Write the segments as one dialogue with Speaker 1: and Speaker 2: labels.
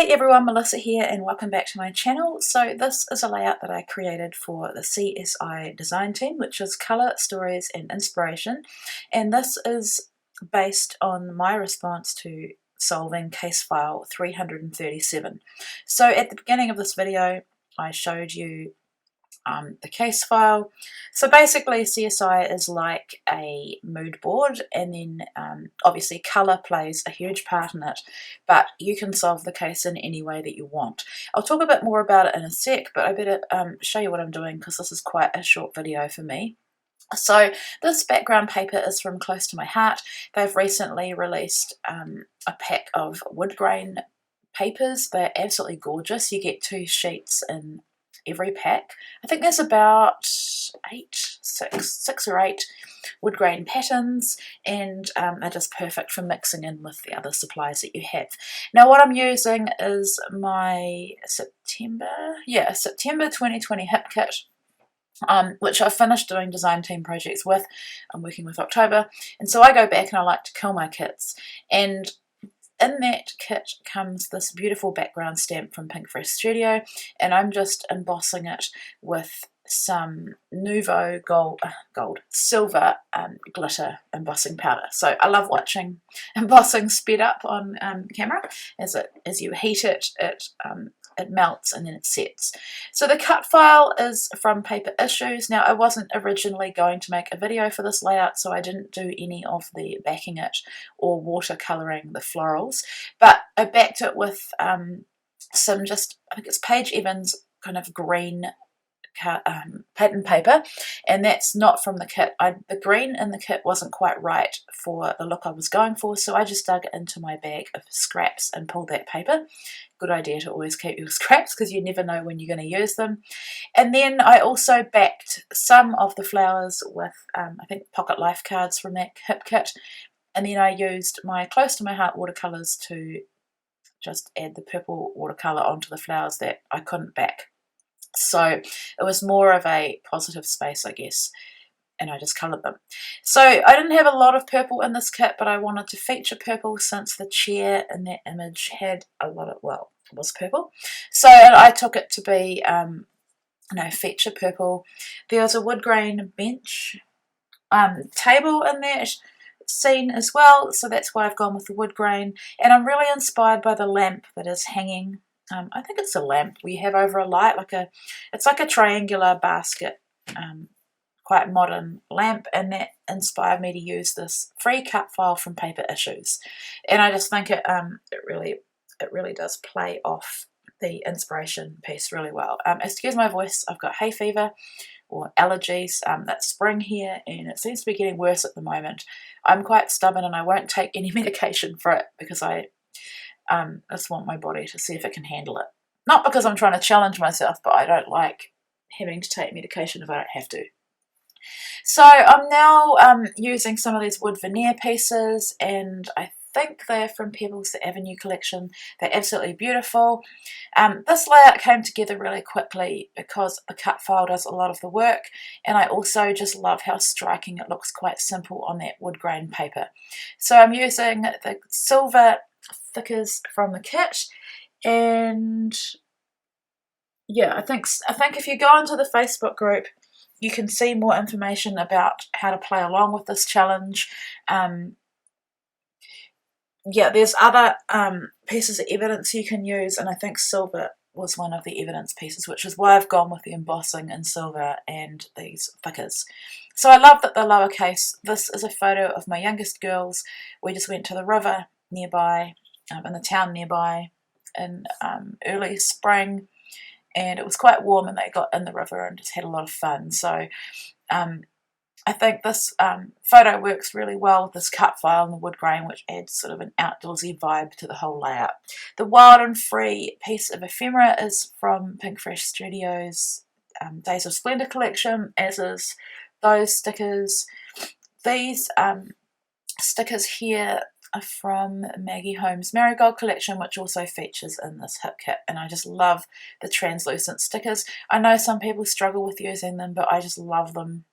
Speaker 1: Hey everyone, Melissa here and welcome back to my channel. So this is a layout that I created for the CSI design team, which is Colour, Stories and Inspiration. And this is based on my response to solving case file 337. So at the beginning of this video, I showed you the case file. So basically CSI is like a mood board, and then obviously colour plays a huge part in it, but you can solve the case in any way that you want. I'll talk a bit more about it in a sec, but I better show you what I'm doing because this is quite a short video for me. So this background paper is from Close to My Heart. They've recently released a pack of wood grain papers. They're absolutely gorgeous. You get 2 sheets in every pack. I think there's about 6 or 8 wood grain patterns, and they're just perfect for mixing in with the other supplies that you have. Now what I'm using is my September 2020 hip kit, which I finished doing design team projects with. I'm working with October, and so I go back and I like to kill my kits, and in that kit comes this beautiful background stamp from Pinkfresh Studio, and I'm just embossing it with some Nouveau silver glitter embossing powder. So I love watching embossing speed up on camera. As you heat it, it melts and then it sets. So the cut file is from Paper Issues. Now I wasn't originally going to make a video for this layout, so I didn't do any of the backing it or watercolouring the florals, but I backed it with some I think it's Paige Evans kind of green pattern paper, and that's not from the kit. The green in the kit wasn't quite right for the look I was going for, so I just dug into my bag of scraps and pulled that paper. Good idea to always keep your scraps because you never know when you're going to use them. And then I also backed some of the flowers with I think Pocket Life cards from that hip kit, and then I used my Close to My Heart watercolours to just add the purple watercolour onto the flowers that I couldn't back. So it was more of a positive space, I guess, and I just coloured them. So I didn't have a lot of purple in this kit, but I wanted to feature purple since the chair in that image had a lot of, well, it was purple. So I took it to be, feature purple. There was a wood grain bench table in that scene as well, so that's why I've gone with the wood grain. And I'm really inspired by the lamp that is hanging. I think it's a lamp we have over a light, it's like a triangular basket, quite modern lamp, and that inspired me to use this free cut file from Paper Issues. And I just think it really does play off the inspiration piece really well. Excuse my voice, I've got hay fever or allergies. It's spring here and it seems to be getting worse at the moment. I'm quite stubborn and I won't take any medication for it because I just want my body to see if it can handle it. Not because I'm trying to challenge myself, but I don't like having to take medication if I don't have to. So I'm now using some of these wood veneer pieces, and I think they're from Pebbles, the Avenue collection. They're absolutely beautiful. This layout came together really quickly because the cut file does a lot of the work, and I also just love how striking it looks, quite simple on that wood grain paper. So I'm using the silver thickers from the kit, and yeah, I think if you go into the Facebook group you can see more information about how to play along with this challenge. Yeah, there's other pieces of evidence you can use, and I think silver was one of the evidence pieces, which is why I've gone with the embossing in silver and these thickers. So I love that the lowercase. This is a photo of my youngest girls. We just went to the river nearby, in the town nearby, in early spring, and it was quite warm and they got in the river and just had a lot of fun. So I think this photo works really well with this cut file and the wood grain, which adds sort of an outdoorsy vibe to the whole layout. The Wild and Free piece of ephemera is from Pinkfresh Studios' Days of Splendor collection, as is those stickers. These stickers here are from Maggie Holmes' Marigold collection, which also features in this hip kit, and I just love the translucent stickers. I know some people struggle with using them, but I just love them.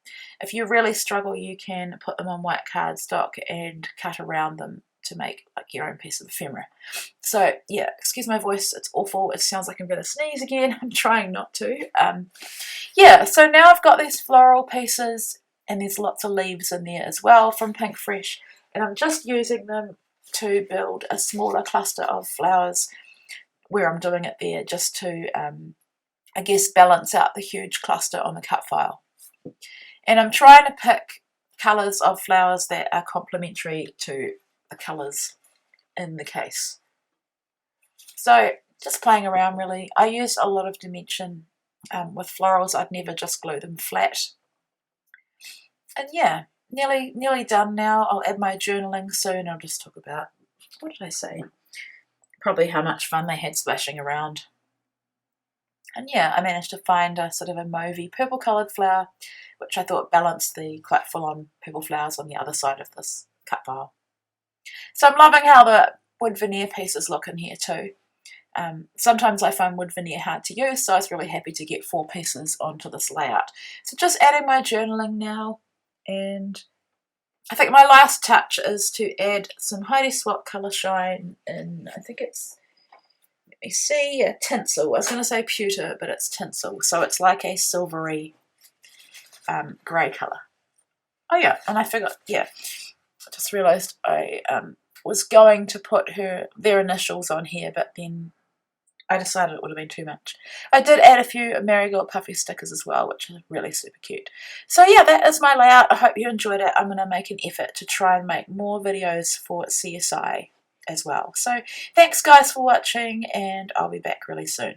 Speaker 1: If you really struggle, you can put them on white cardstock and cut around them to make like your own piece of ephemera. So yeah, excuse my voice, it's awful. It sounds like I'm going to sneeze again. I'm trying not to. Yeah, so now I've got these floral pieces, and there's lots of leaves in there as well from Pink Fresh, and I'm just using them to build a smaller cluster of flowers where I'm doing it there, just to I guess balance out the huge cluster on the cut file. And I'm trying to pick colours of flowers that are complementary to the colours in the case. So just playing around really. I use a lot of dimension with florals. I'd never just glue them flat. And yeah, nearly done now. I'll add my journaling soon. I'll just talk about, what did I say? Probably how much fun they had splashing around. And yeah, I managed to find a sort of a mauvey purple coloured flower, which I thought balanced the quite full-on purple flowers on the other side of this cut file. So I'm loving how the wood veneer pieces look in here too. Sometimes I find wood veneer hard to use, so I was really happy to get 4 pieces onto this layout. So just adding my journaling now, and I think my last touch is to add some Heidi Swapp Colour Shine in, I think it's, let me see, tinsel. I was going to say pewter, but it's tinsel, so it's like a silvery grey colour. Oh yeah, and I forgot, yeah, I just realised I was going to put their initials on here, but then I decided it would have been too much. I did add a few Marigold Puffy stickers as well, which are really super cute. So yeah, that is my layout. I hope you enjoyed it. I'm going to make an effort to try and make more videos for CSI as well. So thanks guys for watching, and I'll be back really soon.